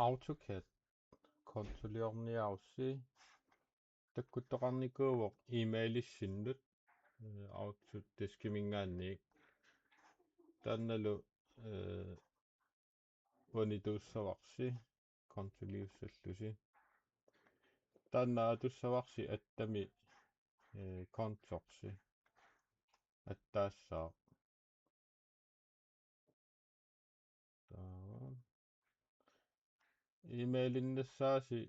AutoCAD kontrolliorniarussi takkuttoqarnikuuvoq emailissinnut Outlook taskimingaanniik taannalu vonituussavaqsi kontrolliussallusi taanna atussavaqsi attami kontorsi attaassаа emailinnasaasi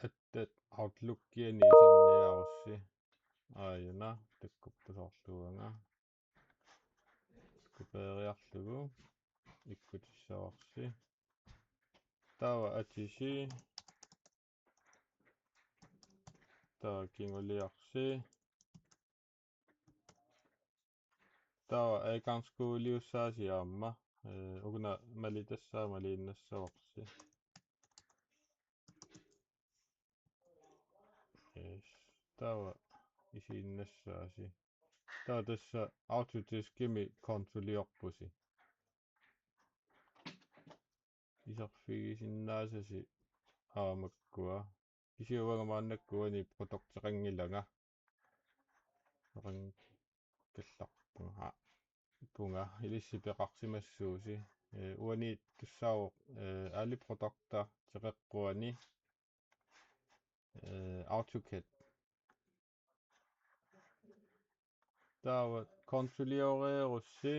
attat Outlook-kiani isorniarussi aayuna takkuppusorluanga kupeeriarlugu ikkutissavaqsi taava atisi taava kinguliarsi taava adgangskuuliussaasi aamma ukuna malitassaa maliinnassavaqsi yes taava isiinnassaasi taava tassa Autodesk-kimi kontrolliorpusi isarfigisinnaasasi aamakkua kisiuvangamaannakkuani produkteqangilanga kallarpunga punga ilissipeqarsimassuusi uani tussaavuq ali produkta teqeqquani AutoCAD taava kontrolliorerussi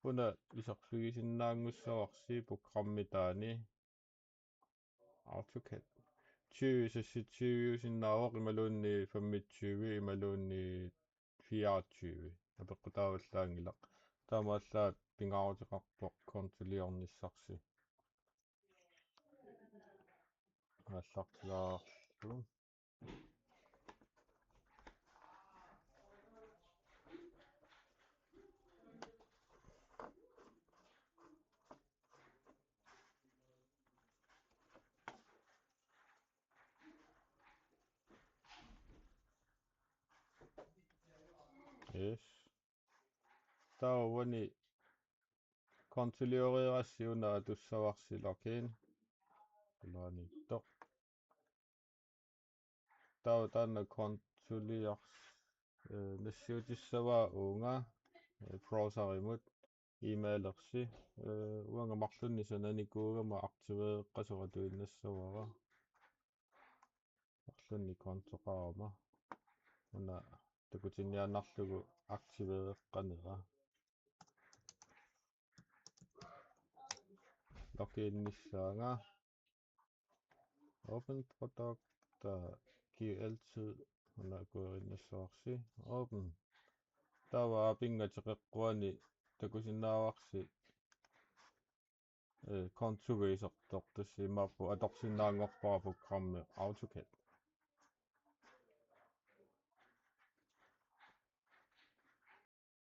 una isarfigisinnaangussavaqsi programmitaani AutoCAD 20 imaluunni 25 imaluunni 24 apeqqutaavallaangilaq taamaallaat pingaarutiqarpoq kontrolliornissarsi аллартилаарарлу yes taavani kontrolliorerassi una atussavaqsilakiin laanittoq taava taanna kontrolliars nassiutissavaa uunga browserimut emailersi uanga marlunni sananikuugama aktiveeqqasoratuinnassavara marlunni kontoqaarama una takutinniannarlugu aktiveeqqanera logiinnissaanga open product giv altid una kuerinnassavaqsi open taava apingateqeqquani takusinnaavarsi kontugiisertoq tassi maappu atorsinnaangorpara programmi AutoCAD